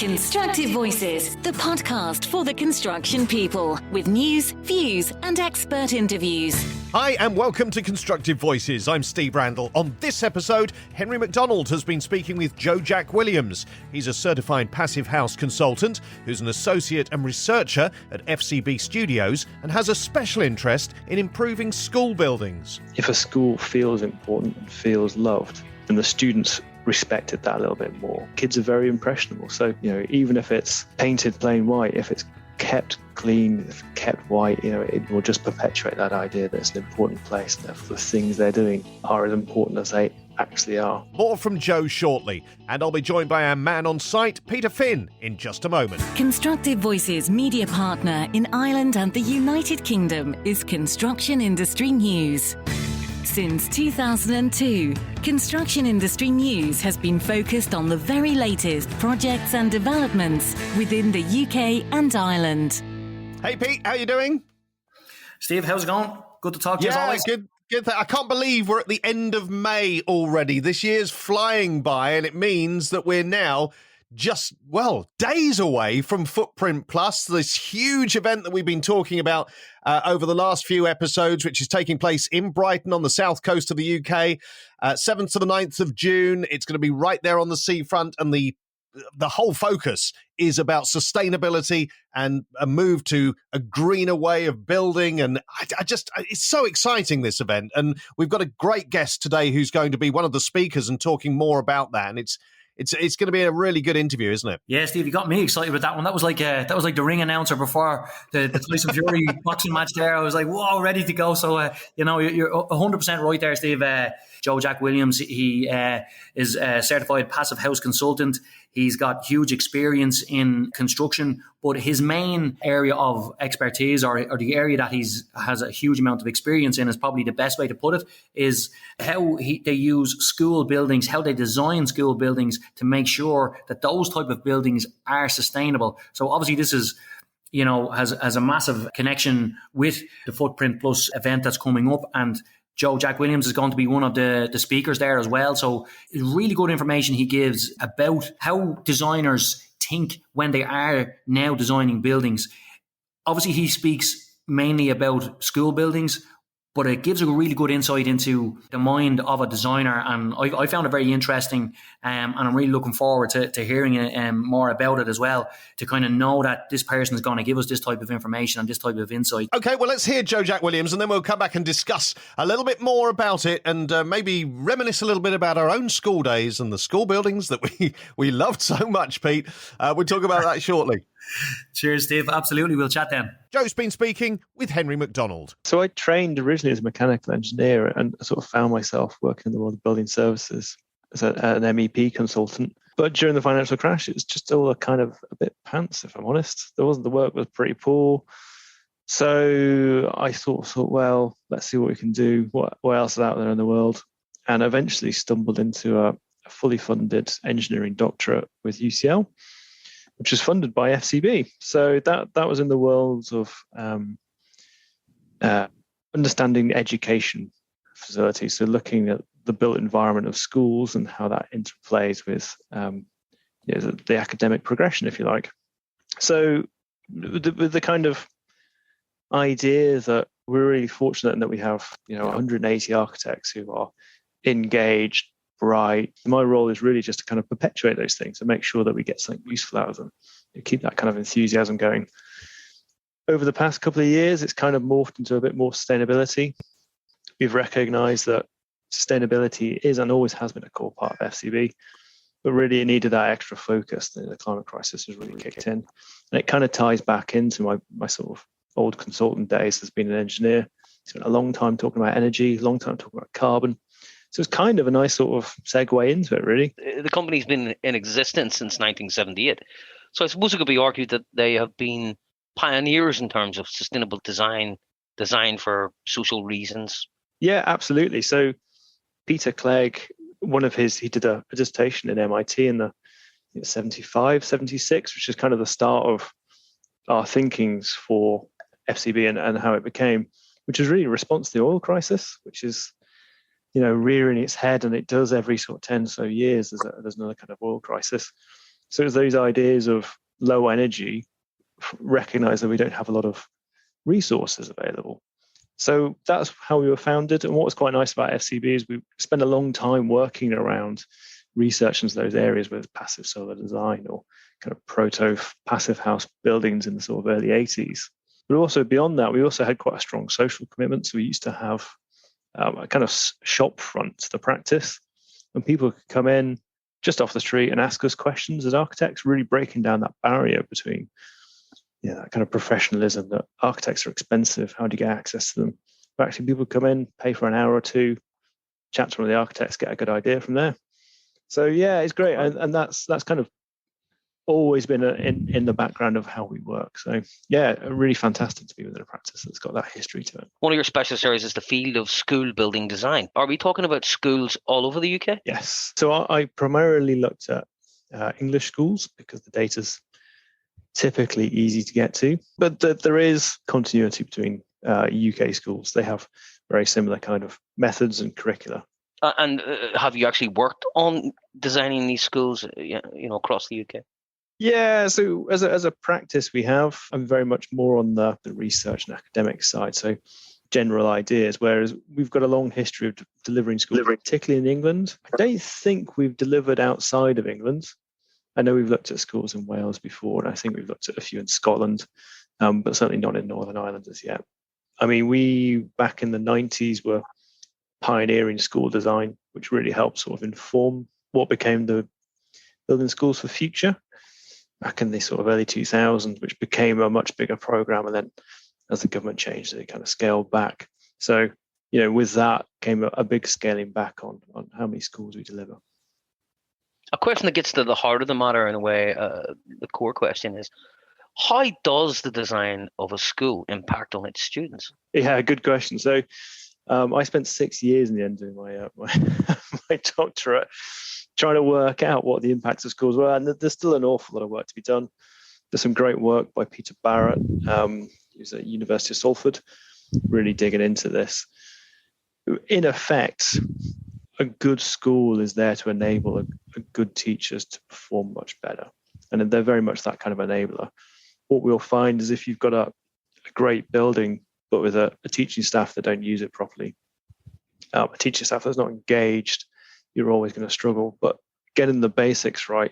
Constructive Voices, the podcast for the construction people, with news, views, and expert interviews. Hi and welcome to Constructive Voices. I'm Steve Randall. On this episode, Henry McDonald has been speaking with Joe Jack Williams. He's a certified passive house consultant who's an associate and researcher at FCB Studios and has a special interest in improving school buildings. If a school feels important and feels loved, then the students respected that a little bit more. Kids are very impressionable. So, even if it's painted plain white, if it's kept clean, if kept white, it will just perpetuate that idea that it's an important place and therefore the things they're doing are as important as they actually are. More from Joe shortly, and I'll be joined by our man on site, Peter Finn, in just a moment. Constructive Voices media partner in Ireland and the United Kingdom is Construction Industry News. Since 2002, Construction Industry News has been focused on the very latest projects and developments within the UK and Ireland. Hey Pete, how you doing? Steve, how's it going? Good to talk to you as always. Good. I can't believe we're at the end of May already. This year's flying by, and it means that we're now just, days away from Footprint Plus, this huge event that we've been talking about over the last few episodes, which is taking place in Brighton on the south coast of the UK, 7th to the 9th of June. It's going to be right there on the seafront, and the whole focus is about sustainability and a move to a greener way of building. And it's so exciting, this event. And we've got a great guest today who's going to be one of the speakers and talking more about that. And it's going to be a really good interview, isn't it? Yeah, Steve, you got me excited with that one. That was like the ring announcer before the Tyson Fury boxing match there. I was like, whoa, ready to go. So, you're 100% right there, Steve. Joe Jack Williams, he is a certified passive house consultant. He's got huge experience in construction, but his main area of expertise, or the area that has a huge amount of experience in, is probably the best way to put it, is how they use school buildings, how they design school buildings to make sure that those type of buildings are sustainable. So obviously this is, has a massive connection with the Footprint Plus event that's coming up, and Joe Jack Williams is going to be one of the speakers there as well. So really good information he gives about how designers think when they are now designing buildings. Obviously, he speaks mainly about school buildings, but it gives a really good insight into the mind of a designer. And I found it very interesting, and I'm really looking forward to hearing more about it as well, to kind of know that this person is going to give us this type of information and this type of insight. Okay, well, let's hear Joe Jack Williams, and then we'll come back and discuss a little bit more about it, and maybe reminisce a little bit about our own school days and the school buildings that we loved so much, Pete. We'll talk about that shortly. Cheers, Steve. Absolutely. We'll chat then. Joe's been speaking with Henry McDonald. So I trained originally as a mechanical engineer and sort of found myself working in the world of building services as an MEP consultant. But during the financial crash, it was just all a bit pants, if I'm honest. The work was pretty poor. So I thought, well, let's see what we can do. What else is out there in the world? And eventually stumbled into a fully funded engineering doctorate with UCL, which was funded by FCB. So that was in the world of understanding education facilities. So looking at the built environment of schools and how that interplays with the academic progression, if you like. So with the kind of idea that we're really fortunate in that we have 180 architects who are engaged, bright. My role is really just to kind of perpetuate those things and make sure that we get something useful out of them. Keep that kind of enthusiasm going. Over the past couple of years, it's kind of morphed into a bit more sustainability. We've recognized that sustainability is and always has been a core part of FCB, but really it needed that extra focus. The climate crisis has really kicked in. And it kind of ties back into my sort of old consultant days as being an engineer. Spent a long time talking about energy, long time talking about carbon. So it's kind of a nice sort of segue into it, really. The company's been in existence since 1978. So I suppose it could be argued that they have been pioneers in terms of sustainable design for social reasons. Yeah, absolutely. So Peter Clegg, he did a dissertation in MIT in the 75, 76, which is kind of the start of our thinkings for FCB and how it became, which is really a response to the oil crisis, which is rearing its head, and it does every sort of 10 so years. There's another kind of oil crisis. So it's those ideas of low energy, recognize that we don't have a lot of resources available. So that's how we were founded. And what was quite nice about FCB is we spent a long time working around research into those areas with passive solar design or kind of proto passive house buildings in the sort of early 80s. But also beyond that, we also had quite a strong social commitment. So we used to have a kind of shop front to the practice, and people could come in just off the street and ask us questions as architects, really breaking down that barrier between that kind of professionalism, that architects are expensive, how do you get access to them? But actually people come in, pay for an hour or two, chat to one of the architects, get a good idea from there. So yeah, it's great. And that's kind of always been in the background of how we work. So yeah, really fantastic to be within a practice that's got that history to it. One of your specialist areas is the field of school building design. Are we talking about schools all over the UK? Yes. So I primarily looked at English schools because the data's typically easy to get to, but there is continuity between UK schools. They have very similar kind of methods and curricula. And have you actually worked on designing these schools, across the UK? Yeah, so as a practice, I'm very much more on the research and academic side, so general ideas, whereas we've got a long history of delivering schools, particularly in England. I don't think we've delivered outside of England. I know we've looked at schools in Wales before, and I think we've looked at a few in Scotland, but certainly not in Northern Ireland as yet. I mean, we, back in the 90s, were pioneering school design, which really helped sort of inform what became the Building Schools for Future back in the sort of early 2000s, which became a much bigger program. And then as the government changed, they kind of scaled back. So, with that came a big scaling back on how many schools we deliver. A question that gets to the heart of the matter, in a way, the core question is, how does the design of a school impact on its students? Yeah, good question. So I spent 6 years in the end doing my doctorate, trying to work out what the impacts of schools were. And there's still an awful lot of work to be done. There's some great work by Peter Barrett, who's at University of Salford, really digging into this. In effect, a good school is there to enable a good teachers to perform much better. And they're very much that kind of enabler. What we'll find is if you've got a great building, but with a teaching staff that don't use it properly, a teaching staff that's not engaged, you're always going to struggle. But getting the basics right,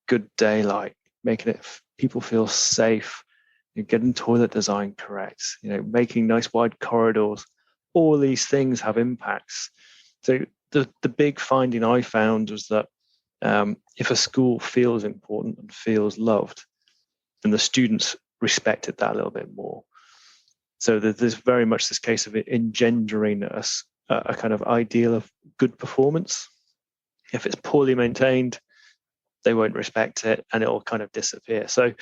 good daylight, making it people feel safe, getting toilet design correct, making nice wide corridors, all these things have impacts. So the big finding I found was that if a school feels important and feels loved, then the students respected that a little bit more. So there's very much this case of it engendering a kind of ideal of good performance. If it's poorly maintained, they won't respect it and it will kind of disappear. So,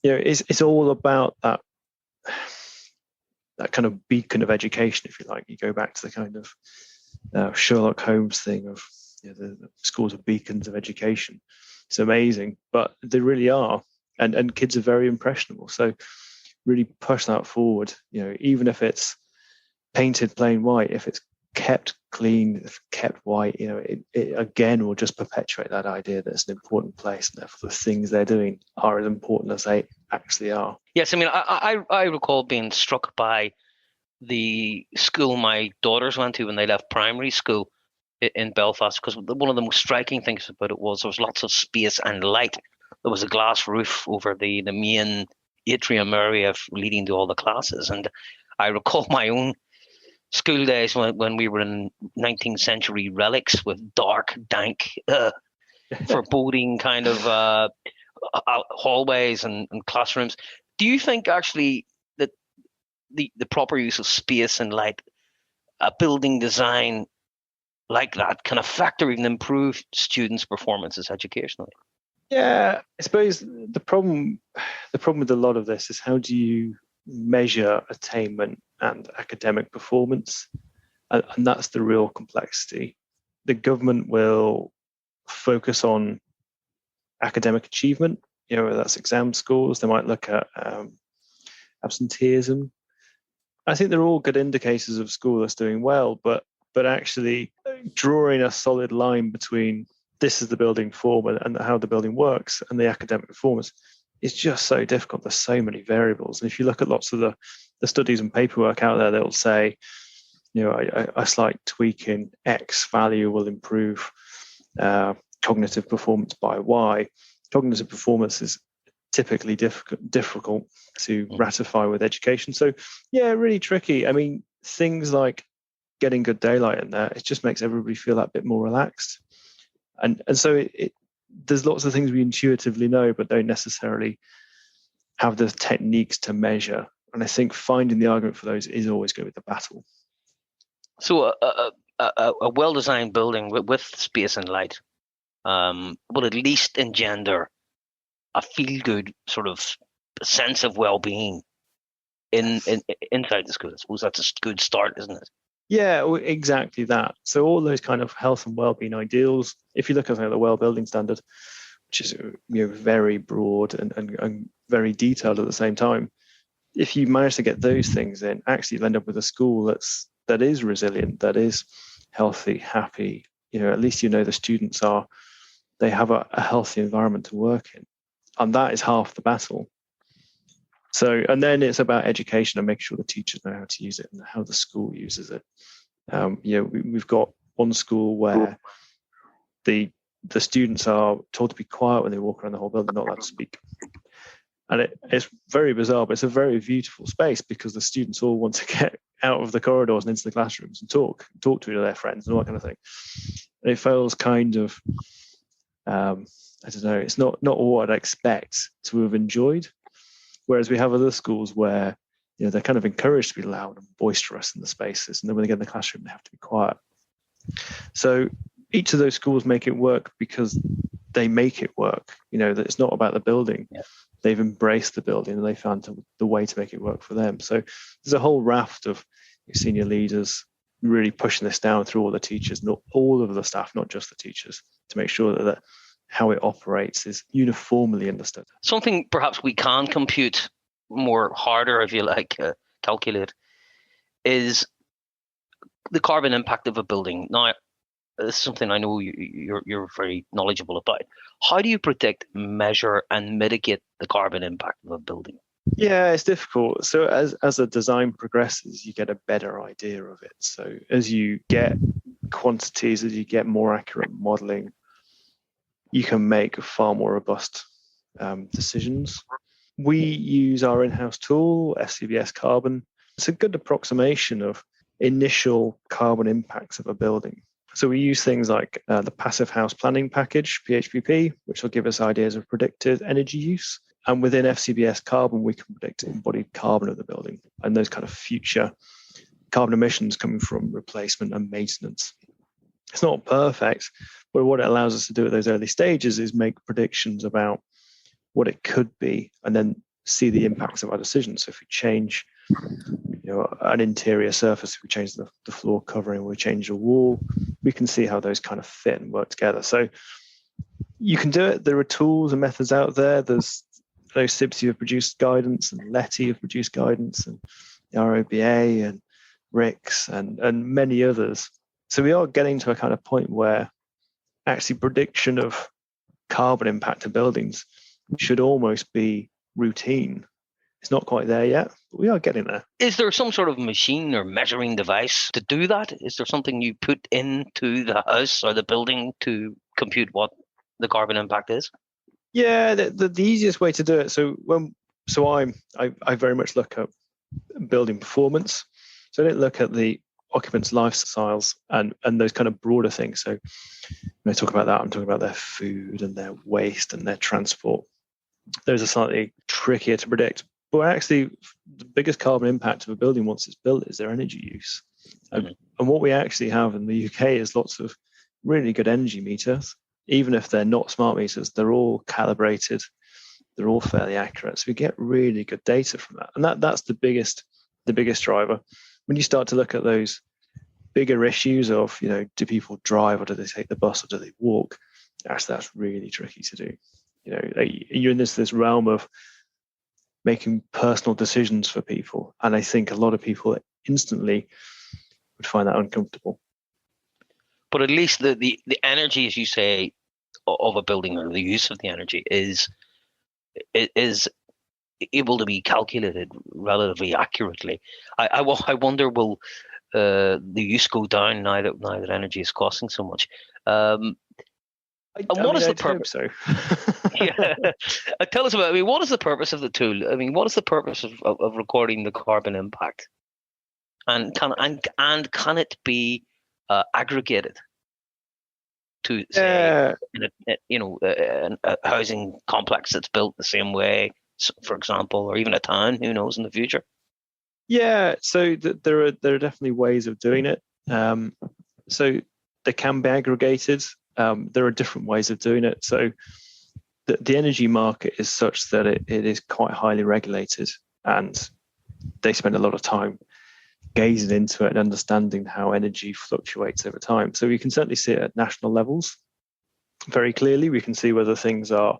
it's all about that kind of beacon of education, if you like. You go back to the kind of Sherlock Holmes thing of the schools are beacons of education. It's amazing, but they really are. And kids are very impressionable. So really push that forward, even if it's painted plain white, if it's kept clean, if kept white, it again will just perpetuate that idea that it's an important place, and therefore the things they're doing are as important as they actually are. Yes, I mean, I recall being struck by the school my daughters went to when they left primary school in Belfast, because one of the most striking things about it was there was lots of space and light. There was a glass roof over the main atrium area leading to all the classes. And I recall my own school days when we were in 19th century relics with dark, dank, foreboding kind of hallways and classrooms. Do you think actually that the proper use of space and light, building design like that, can affect or even improve students' performances educationally? Yeah, I suppose the problem with a lot of this is how do you measure attainment and academic performance, and that's the real complexity. The government will focus on academic achievement, whether that's exam scores. They might look at absenteeism. I think they're all good indicators of school that's doing well, but actually drawing a solid line between this is the building form and how the building works and the academic performance. It's just so difficult. There's so many variables. And if you look at lots of the studies and paperwork out there, they'll say, a slight tweak in X value will improve cognitive performance by Y. Cognitive performance is typically difficult to ratify with education. So, yeah, really tricky. I mean, things like getting good daylight in there, it just makes everybody feel that bit more relaxed. And so there's lots of things we intuitively know, but don't necessarily have the techniques to measure. And I think finding the argument for those is always going to be the battle. So a well-designed building with space and light will at least engender a feel-good sort of sense of well-being inside the school. I suppose that's a good start, isn't it? Yeah, exactly that. So all those kind of health and well-being ideals, if you look at the Well Building Standard, which is very broad and very detailed at the same time, if you manage to get those things in, actually you end up with a school that is resilient, that is healthy, happy. At least the students they have a healthy environment to work in, and that is half the battle. So, and then it's about education and making sure the teachers know how to use it and how the school uses it. We've got one school where the students are told to be quiet when they walk around the whole building, not allowed to speak. And it's very bizarre, but it's a very beautiful space because the students all want to get out of the corridors and into the classrooms and talk to their friends and all that kind of thing. And it feels kind of, I don't know, it's not what I'd expect to have enjoyed. Whereas we have other schools where they're kind of encouraged to be loud and boisterous in the spaces, and then when they get in the classroom, they have to be quiet. So each of those schools make it work because they make it work. That it's not about the building. Yeah. They've embraced the building and they found the way to make it work for them. So there's a whole raft of senior leaders really pushing this down through all the teachers, not all of the staff, not just the teachers, to make sure that how it operates is uniformly understood. Something perhaps we can compute more harder, if you like, calculate, is the carbon impact of a building. Now, this is something I know you're very knowledgeable about. How do you predict, measure, and mitigate the carbon impact of a building? Yeah, it's difficult. So as a design progresses, you get a better idea of it. So as you get quantities, as you get more accurate modeling, you can make far more robust decisions. We use our in-house tool, FCBS Carbon. It's a good approximation of initial carbon impacts of a building. So we use things like the Passive House Planning Package, PHPP, which will give us ideas of predicted energy use. And within FCBS Carbon, we can predict embodied carbon of the building and those kind of future carbon emissions coming from replacement and maintenance. It's not perfect, but what it allows us to do at those early stages is make predictions about what it could be and then see the impacts of our decisions. So if we change an interior surface, if we change the floor covering, we change the wall, we can see how those kind of fit and work together. So you can do it. There are tools and methods out there. There's those SIBS who have produced guidance, and Letty have produced guidance, and the ROBA and RICS and many others. So we are getting to a kind of point where actually prediction of carbon impact of buildings should almost be routine. It's not quite there yet, but we are getting there. Is there some sort of machine or measuring device to do that? Is there something you put into the house or the building to compute what the carbon impact is? Yeah, the easiest way to do it. I very much look at building performance. So I don't look at the occupants' lifestyles and those kind of broader things. So when I talk about that, I'm talking about their food and their waste and their transport. Those are slightly trickier to predict. But actually, the biggest carbon impact of a building once it's built is their energy use. And what we actually have in the UK is lots of really good energy meters. Even if they're not smart meters, they're all calibrated. They're all fairly accurate. So we get really good data from that. And that's the biggest driver. When you start to look at those bigger issues of, do people drive or do they take the bus or do they walk? That's really tricky to do. You're in this realm of making personal decisions for people. And I think a lot of people instantly would find that uncomfortable. But at least the energy, as you say, of a building or the use of the energy is able to be calculated relatively accurately. I wonder, will the use go down now that energy is costing so much? And what is the purpose? So. Yeah. Tell us about. What is the purpose of the tool? What is the purpose of recording the carbon impact? And can it be aggregated to say in a housing complex that's built the same way, for example, or even a town? Who knows in the future? Yeah, so there are definitely ways of doing it. So they can be aggregated. There are different ways of doing it. So the energy market is such that it is quite highly regulated, and they spend a lot of time gazing into it and understanding how energy fluctuates over time. So we can certainly see it at national levels very clearly. We can see whether things are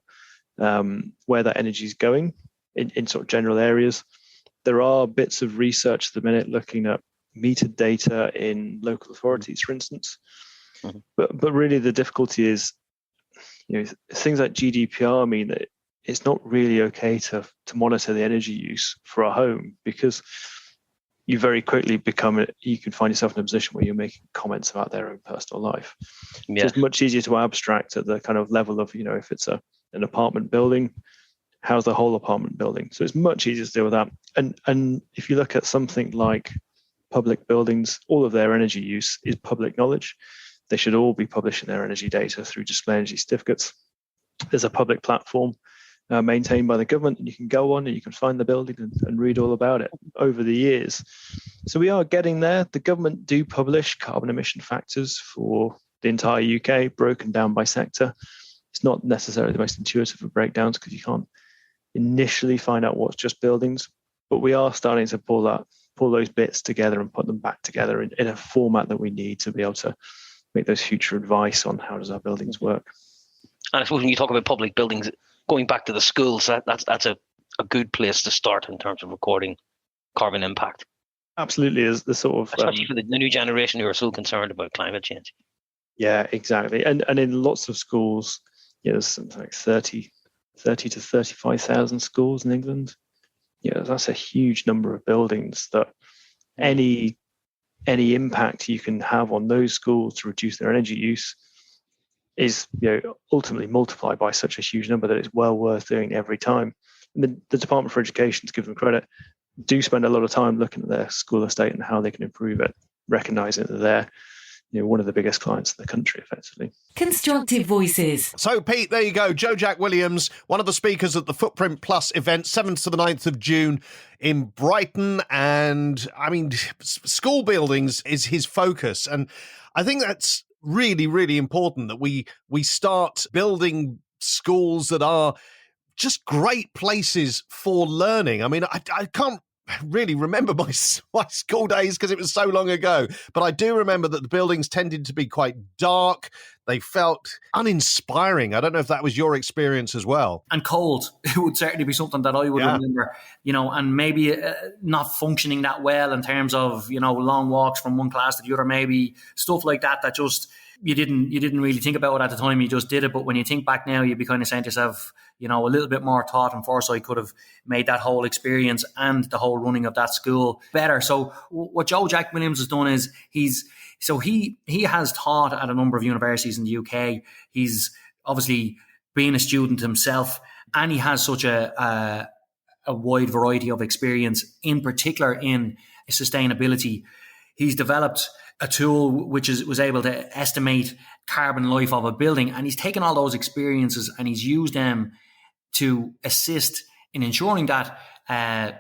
where that energy is going in sort of general areas. There are bits of research at the minute looking at metered data in local authorities, for instance. Mm-hmm. But really the difficulty is, things like GDPR mean that it's not really okay to monitor the energy use for a home, because you very quickly you can find yourself in a position where you're making comments about their own personal life. Yeah. So it's much easier to abstract at the kind of level of, if it's an apartment building, how's the whole apartment building? So it's much easier to deal with that. And if you look at something like public buildings, all of their energy use is public knowledge. They should all be publishing their energy data through display energy certificates. There's a public platform maintained by the government, and you can go on and you can find the building and read all about it over the years. So we are getting there. The government do publish carbon emission factors for the entire UK, broken down by sector. It's not necessarily the most intuitive of breakdowns because you can't initially find out what's just buildings, but we are starting to pull those bits together and put them back together in a format that we need to be able to make those future advice on how does our buildings work. And I suppose when you talk about public buildings, going back to the schools, that's a good place to start in terms of recording carbon impact. Absolutely, is the sort of especially for the new generation who are so concerned about climate change. Yeah, exactly. And in lots of schools, there's something like 30 to 35,000 schools in England. That's a huge number of buildings that any impact you can have on those schools to reduce their energy use is ultimately multiplied by such a huge number that it's well worth doing every time. And the Department for Education, to give them credit, do spend a lot of time looking at their school estate and how they can improve it, recognizing that they're one of the biggest clients in the country, effectively. Constructive Voices. So, Pete, there you go. Joe Jack Williams, one of the speakers at the Footprint Plus event, 7th to the 9th of June in Brighton. And, school buildings is his focus. And I think that's really, really important that we start building schools that are just great places for learning. I can't really remember my school days because it was so long ago, but I do remember that the buildings tended to be quite dark. They felt uninspiring. I don't know if that was your experience as well. And cold. It would certainly be something that I would remember, and maybe not functioning that well in terms of, long walks from one class to the other, maybe stuff like that just you didn't really think about it at the time. You just did it. But when you think back now, you'd be kind of saying to yourself, a little bit more thought and foresight could have made that whole experience and the whole running of that school better. So what Joe Jack Williams has done is he has taught at a number of universities in the UK. He's obviously been a student himself, and he has such a wide variety of experience, in particular in sustainability. He's developed a tool which was able to estimate carbon life of a building, and he's taken all those experiences and he's used them to assist in ensuring that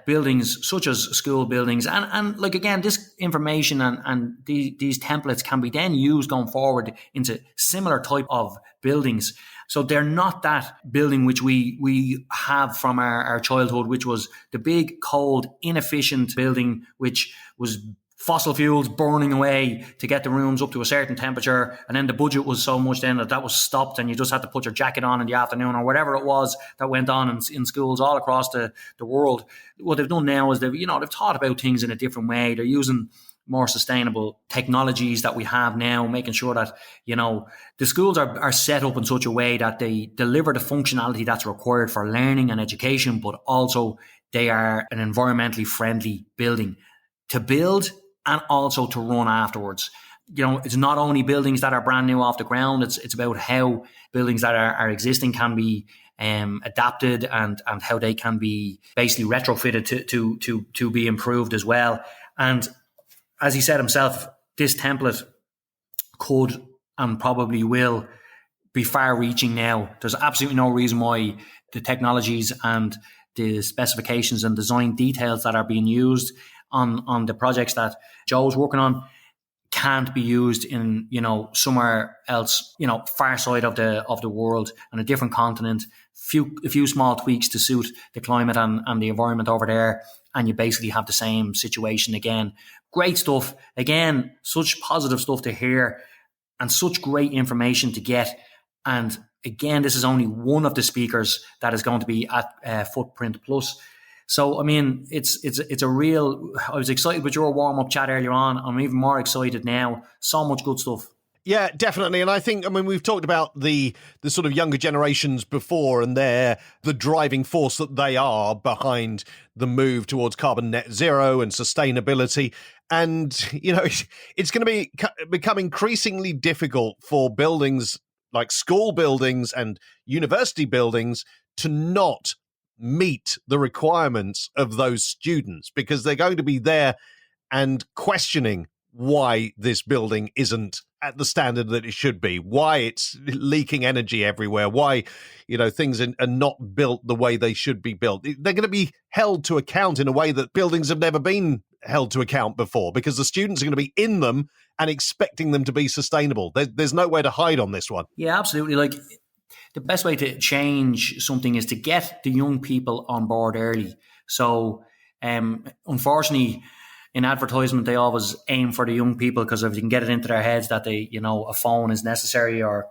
buildings such as school buildings and again, this information and these templates can be then used going forward into similar type of buildings. So they're not that building which we have from our childhood, which was the big, cold, inefficient building, which was fossil fuels burning away to get the rooms up to a certain temperature. And then the budget was so much then that was stopped and you just had to put your jacket on in the afternoon or whatever it was that went on in schools all across the world. What they've done now is they've taught about things in a different way. They're using more sustainable technologies that we have now, making sure that, the schools are set up in such a way that they deliver the functionality that's required for learning and education, but also they are an environmentally friendly building to build and also to run afterwards. It's not only buildings that are brand new off the ground, it's about how buildings that are existing can be adapted and how they can be basically retrofitted to be improved as well. And as he said himself, this template could and probably will be far-reaching now. There's absolutely no reason why the technologies and the specifications and design details that are being used on the projects that Joe's working on can't be used in, somewhere else, far side of the world, on a different continent. A few small tweaks to suit the climate and the environment over there, and you basically have the same situation again. Great stuff. Again, such positive stuff to hear and such great information to get. And again, this is only one of the speakers that is going to be at Footprint Plus. So, I mean, it's a real, I was excited with your warm-up chat earlier on. I'm even more excited now. So much good stuff. Yeah, definitely. And I think, we've talked about the sort of younger generations before, and they're the driving force that they are behind the move towards carbon net zero and sustainability. And, it's going to become increasingly difficult for buildings like school buildings and university buildings to not meet the requirements of those students, because they're going to be there and questioning why this building isn't at the standard that it should be, why it's leaking energy everywhere, why, things are not built the way they should be built. They're going to be held to account in a way that buildings have never been held to account before, because the students are going to be in them and expecting them to be sustainable. There's nowhere to hide on this one. Yeah, absolutely. Like, the best way to change something is to get the young people on board early. So, unfortunately, in advertisement, they always aim for the young people, because if you can get it into their heads that they, a phone is necessary, or,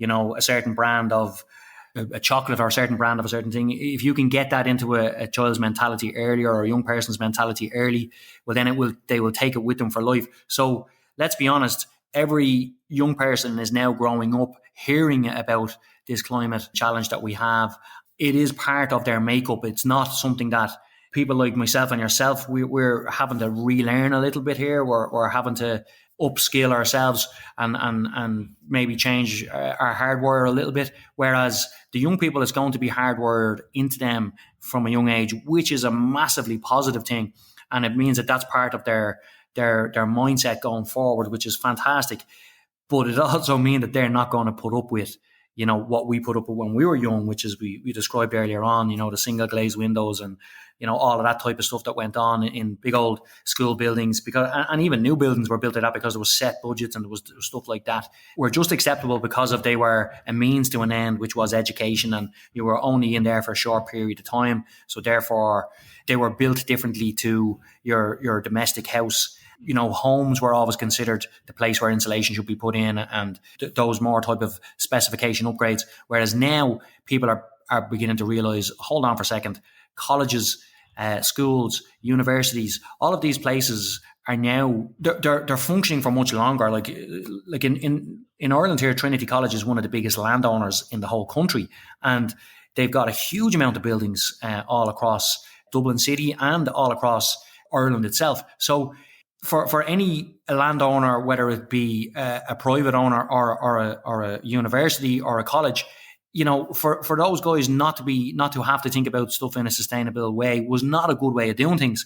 a certain brand of a chocolate or a certain brand of a certain thing, if you can get that into a child's mentality early, or a young person's mentality early, well, then they will take it with them for life. So let's be honest, every young person is now growing up hearing about this climate challenge that we have. It is part of their makeup. It's not something that people like myself and yourself, we're having to relearn a little bit here. We're having to upskill ourselves and maybe change our hardware a little bit. Whereas the young people, it's going to be hardwired into them from a young age, which is a massively positive thing. And it means that that's part of their mindset going forward, which is fantastic. But it also means that they're not going to put up with, what we put up with when we were young, which is we described earlier on, the single glazed windows and, all of that type of stuff that went on in big old school buildings, and even new buildings were built like that because there was set budgets and there was stuff like that. Were just acceptable because of they were a means to an end, which was education, and you were only in there for a short period of time. So therefore, they were built differently to your domestic house. Homes were always considered the place where insulation should be put in, and those more type of specification upgrades. Whereas now people are beginning to realize, hold on for a second, colleges, schools, universities, all of these places are now they're functioning for much longer. Like in Ireland here, Trinity College is one of the biggest landowners in the whole country, and they've got a huge amount of buildings all across Dublin City and all across Ireland itself. So for any landowner, whether it be a private owner or a university or a college, for those guys not to have to think about stuff in a sustainable way was not a good way of doing things.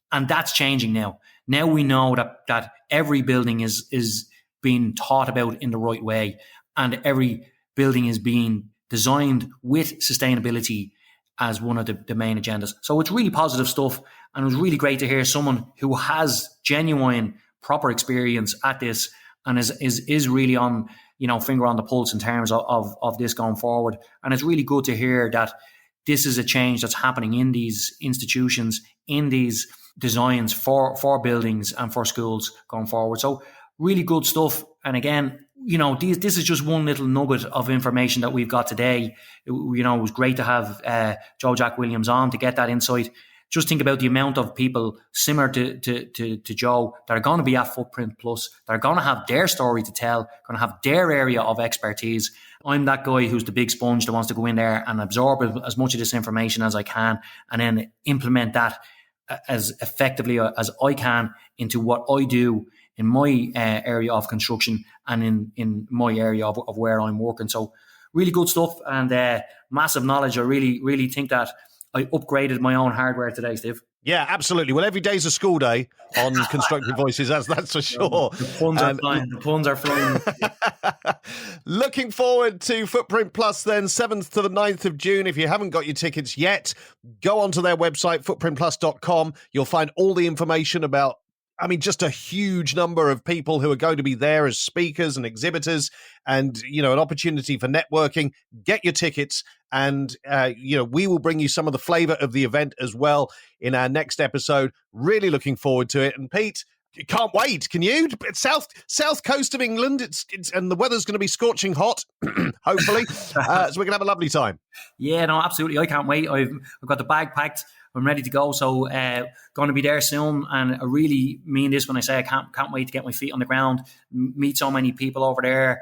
And that's changing now. Now we know that every building is being thought about in the right way, and every building is being designed with sustainability as one of the main agendas. So it's really positive stuff, and it was really great to hear someone who has genuine, proper experience at this and is really on, finger on the pulse in terms of this going forward. And it's really good to hear that this is a change that's happening in these institutions, in these designs for buildings and for schools going forward. So really good stuff. And again, this is just one little nugget of information that we've got today. It was great to have Joe Jack Williams on to get that insight. just think about the amount of people similar to Joe that are going to be at Footprint Plus, that are going to have their story to tell, going to have their area of expertise. I'm that guy who's the big sponge that wants to go in there and absorb as much of this information as I can, and then implement that as effectively as I can into what I do in my area of construction and in my area of where I'm working. So really good stuff and massive knowledge. I really think that I upgraded my own hardware today, Steve. Yeah, absolutely. Well, every day's a school day on Constructive Voices, that's for sure. The puns are flying. The puns are flying. Looking forward to Footprint Plus then, 7th to the 9th of June. If you haven't got your tickets yet, go onto their website, footprintplus.com. You'll find all the information about, just a huge number of people who are going to be there as speakers and exhibitors and, an opportunity for networking. Get your tickets and, we will bring you some of the flavour of the event as well in our next episode. Really looking forward to it. And Pete, can't wait. Can you? It's south coast of England. It's and the weather's going to be scorching hot, hopefully. So we're going to have a lovely time. Yeah, no, absolutely. I can't wait. I've got the bag packed. I'm ready to go. So going to be there soon. And I really mean this when I say I can't wait to get my feet on the ground, meet so many people over there,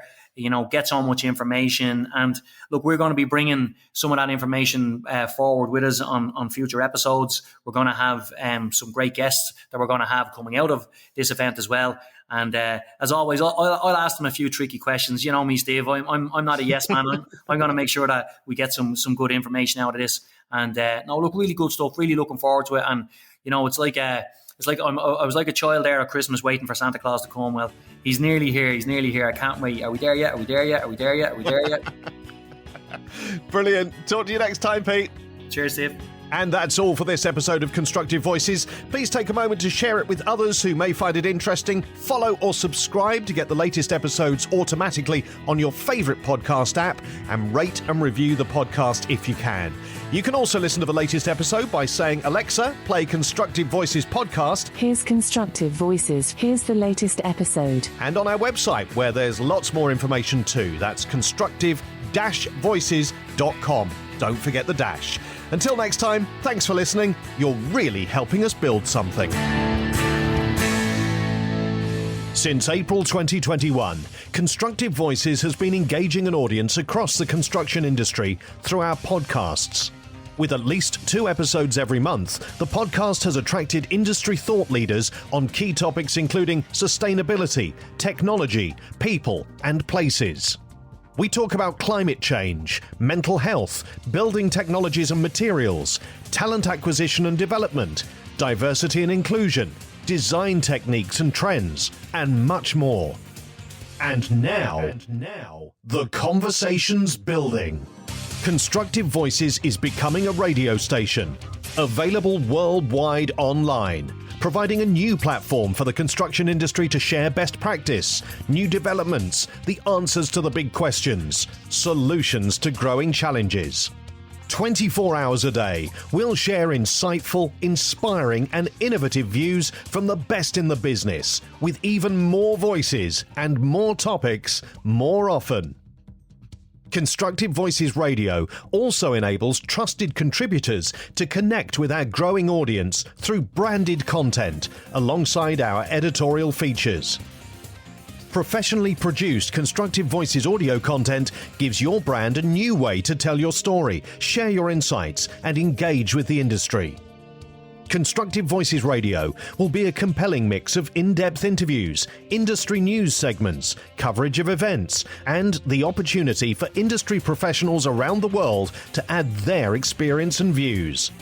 get so much information. And look, we're going to be bringing some of that information forward with us on future episodes. We're going to have some great guests that we're going to have coming out of this event as well. And as always, I'll ask them a few tricky questions. You know me, Steve. I'm not a yes man. I'm going to make sure that we get some good information out of this. And no, look, really good stuff. Really looking forward to it. And it's like I was like a child there at Christmas waiting for Santa Claus to come. Well, he's nearly here. I can't wait. Are we there yet? Are we there yet? Are we there yet? Are we there yet? Brilliant. Talk to you next time, Pete. Cheers, Steve. And that's all for this episode of Constructive Voices. Please take a moment to share it with others who may find it interesting. Follow or subscribe to get the latest episodes automatically on your favourite podcast app, and rate and review the podcast if you can. You can also listen to the latest episode by saying, Alexa, play Constructive Voices podcast. Here's Constructive Voices. Here's the latest episode. And on our website, where there's lots more information too. That's constructive-voices.com. Don't forget the dash. Until next time, thanks for listening. You're really helping us build something. Since April 2021, Constructive Voices has been engaging an audience across the construction industry through our podcasts. With at least 2 episodes every month, the podcast has attracted industry thought leaders on key topics including sustainability, technology, people, and places. We talk about climate change, mental health, building technologies and materials, talent acquisition and development, diversity and inclusion, design techniques and trends, and much more. And now, the conversation's building. Constructive Voices is becoming a radio station, available worldwide online, providing a new platform for the construction industry to share best practice, new developments, the answers to the big questions, solutions to growing challenges. 24 hours a day, we'll share insightful, inspiring and innovative views from the best in the business, with even more voices and more topics more often. Constructive Voices Radio also enables trusted contributors to connect with our growing audience through branded content alongside our editorial features. Professionally produced Constructive Voices audio content gives your brand a new way to tell your story, share your insights, and engage with the industry. Constructive Voices Radio will be a compelling mix of in-depth interviews, industry news segments, coverage of events, and the opportunity for industry professionals around the world to add their experience and views.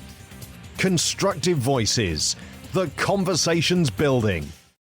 Constructive Voices, the conversation's building.